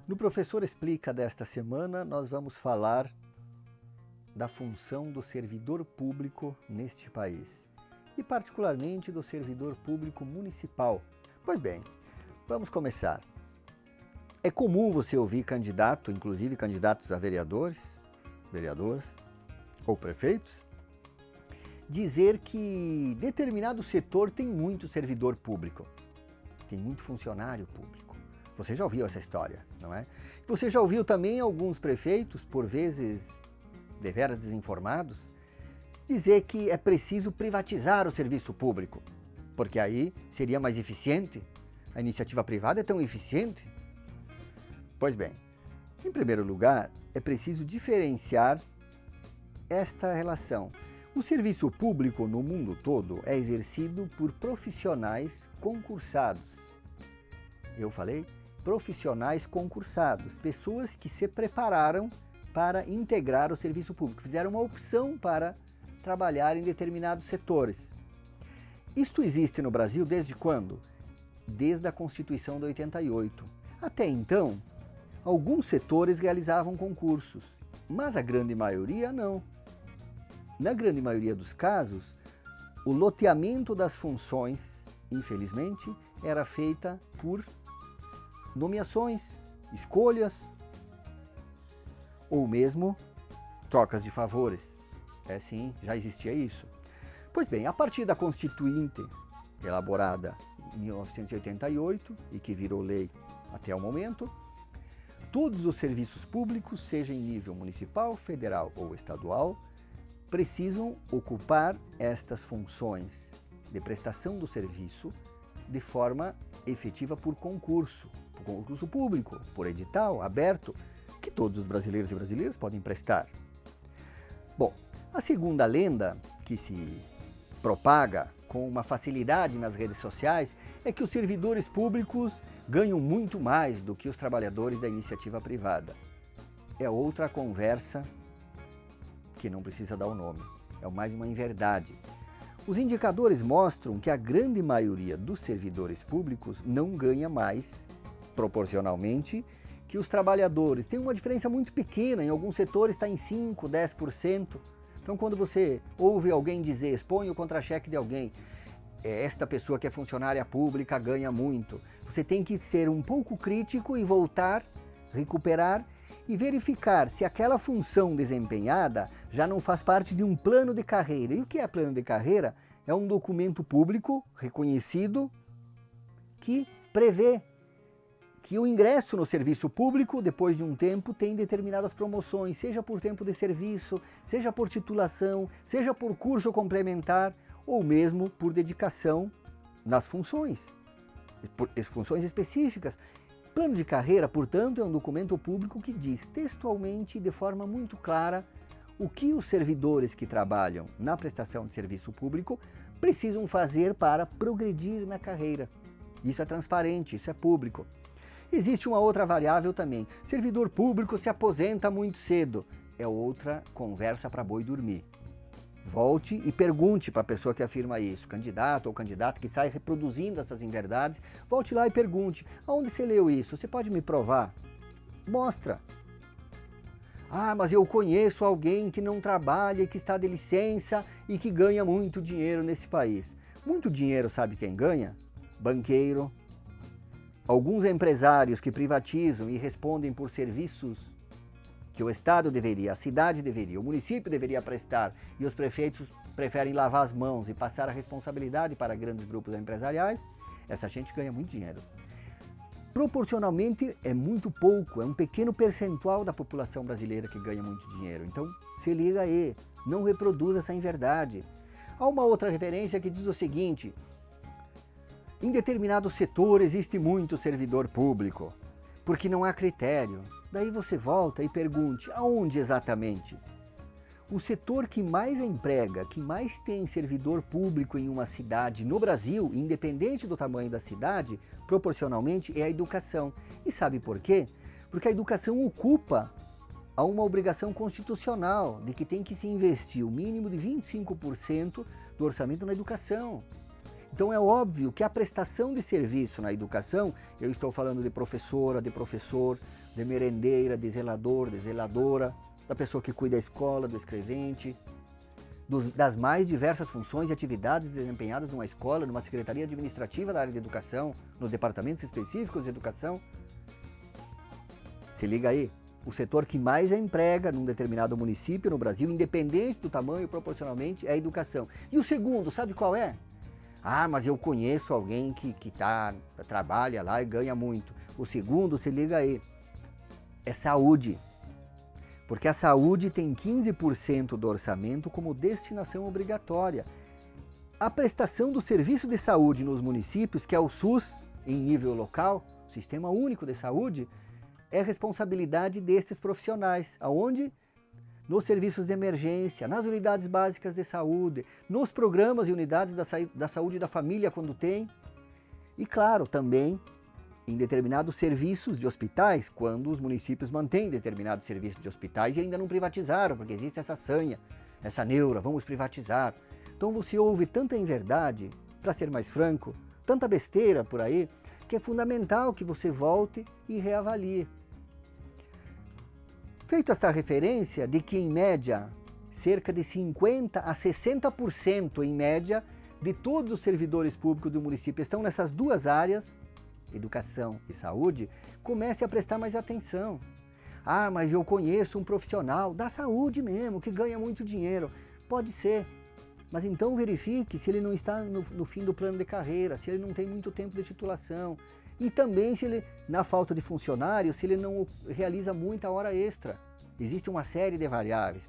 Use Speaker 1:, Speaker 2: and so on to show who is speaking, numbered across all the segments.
Speaker 1: No Professor Explica desta semana, nós vamos falar da função do servidor público neste país e particularmente do servidor público municipal. Pois bem, vamos começar. É comum você ouvir candidato, inclusive candidatos a vereadores ou prefeitos, dizer que determinado setor tem muito servidor público, tem muito funcionário público. Você já ouviu essa história, não é? Você já ouviu também alguns prefeitos, por vezes deveras desinformados, dizer que é preciso privatizar o serviço público, porque aí seria mais eficiente. A iniciativa privada é tão eficiente. Pois bem, em primeiro lugar, é preciso diferenciar esta relação. O serviço público no mundo todo é exercido por profissionais concursados. Eu falei profissionais concursados, pessoas que se prepararam para integrar o serviço público, fizeram uma opção para trabalhar em determinados setores. Isto existe no Brasil desde quando? Desde a Constituição de 88. Até então, alguns setores realizavam concursos, mas a grande maioria não. Na grande maioria dos casos, o loteamento das funções, infelizmente, era feita por nomeações, escolhas ou mesmo trocas de favores. É sim, já existia isso. Pois bem, a partir da Constituinte, elaborada em 1988 e que virou lei até o momento, todos os serviços públicos, seja em nível municipal, federal ou estadual, precisam ocupar estas funções de prestação do serviço de forma efetiva por concurso público, por edital aberto, que todos os brasileiros e brasileiras podem prestar. Bom, a segunda lenda que se propaga com uma facilidade nas redes sociais é que os servidores públicos ganham muito mais do que os trabalhadores da iniciativa privada. É outra conversa que não precisa dar o nome, é mais uma inverdade. Os indicadores mostram que a grande maioria dos servidores públicos não ganha mais, proporcionalmente, que os trabalhadores. Tem uma diferença muito pequena, em alguns setores está em 5%, 10%. Então, quando você ouve alguém dizer, expõe o contra-cheque de alguém, esta pessoa que é funcionária pública ganha muito, você tem que ser um pouco crítico e voltar, recuperar e verificar se aquela função desempenhada já não faz parte de um plano de carreira. E o que é plano de carreira? É um documento público reconhecido que prevê que o ingresso no serviço público, depois de um tempo, tem determinadas promoções, seja por tempo de serviço, seja por titulação, seja por curso complementar ou mesmo por dedicação nas funções específicas. Plano de carreira, portanto, é um documento público que diz textualmente e de forma muito clara o que os servidores que trabalham na prestação de serviço público precisam fazer para progredir na carreira. Isso é transparente, isso é público. Existe uma outra variável também. Servidor público se aposenta muito cedo. É outra conversa para boi dormir. Volte e pergunte para a pessoa que afirma isso, candidato ou candidata que sai reproduzindo essas inverdades, volte lá e pergunte, aonde você leu isso? Você pode me provar? Mostra. Ah, mas eu conheço alguém que não trabalha e que está de licença e que ganha muito dinheiro nesse país. Muito dinheiro, sabe quem ganha? Banqueiro. Alguns empresários que privatizam e respondem por serviços que o Estado deveria, a cidade deveria, o município deveria prestar e os prefeitos preferem lavar as mãos e passar a responsabilidade para grandes grupos empresariais, essa gente ganha muito dinheiro. Proporcionalmente é muito pouco, é um pequeno percentual da população brasileira que ganha muito dinheiro. Então, se liga aí, não reproduza essa inverdade. Há uma outra referência que diz o seguinte: em determinado setor existe muito servidor público, porque não há critério. Daí você volta e pergunte, aonde exatamente? O setor que mais emprega, que mais tem servidor público em uma cidade no Brasil, independente do tamanho da cidade, proporcionalmente, é a educação. E sabe por quê? Porque a educação ocupa uma obrigação constitucional de que tem que se investir o mínimo de 25% do orçamento na educação. Então é óbvio que a prestação de serviço na educação, eu estou falando de professora, de professor, de merendeira, de zelador, de zeladora, da pessoa que cuida da escola, do escrevente, das mais diversas funções e atividades desempenhadas numa escola, numa secretaria administrativa da área de educação, nos departamentos específicos de educação. Se liga aí, o setor que mais emprega num determinado município no Brasil, independente do tamanho proporcionalmente, é a educação. E o segundo, sabe qual é? Ah, mas eu conheço alguém que trabalha lá e ganha muito. O segundo, se liga aí, é saúde. Porque a saúde tem 15% do orçamento como destinação obrigatória. A prestação do serviço de saúde nos municípios, que é o SUS em nível local, Sistema Único de Saúde, é responsabilidade destes profissionais, aonde nos serviços de emergência, nas unidades básicas de saúde, nos programas e unidades da saúde da família quando tem, e claro, também em determinados serviços de hospitais, quando os municípios mantêm determinados serviços de hospitais e ainda não privatizaram, porque existe essa sanha, essa neura, vamos privatizar. Então você ouve tanta inverdade, para ser mais franco, tanta besteira por aí, que é fundamental que você volte e reavalie. Feito esta referência de que, em média, cerca de 50% a 60% em média de todos os servidores públicos do município estão nessas duas áreas, educação e saúde, comece a prestar mais atenção. Ah, mas eu conheço um profissional da saúde mesmo, que ganha muito dinheiro. Pode ser, mas então verifique se ele não está no fim do plano de carreira, se ele não tem muito tempo de titulação. E também se ele, na falta de funcionários, se ele não realiza muita hora extra. Existe uma série de variáveis.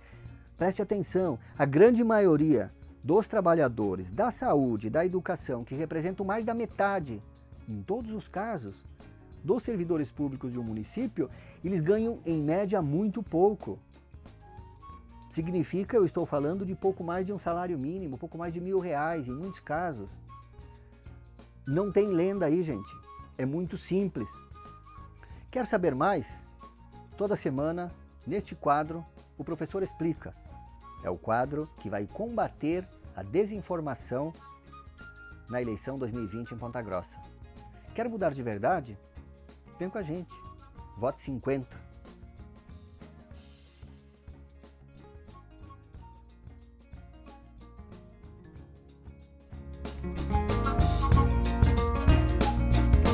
Speaker 1: Preste atenção, a grande maioria dos trabalhadores da saúde e da educação, que representam mais da metade, em todos os casos, dos servidores públicos de um município, eles ganham em média muito pouco. Significa, eu estou falando de pouco mais de um salário mínimo, pouco mais de R$1.000 em muitos casos. Não tem lenda aí, gente. É muito simples. Quer saber mais? Toda semana, neste quadro, o professor explica. É o quadro que vai combater a desinformação na eleição 2020 em Ponta Grossa. Quer mudar de verdade? Vem com a gente. Vote 50.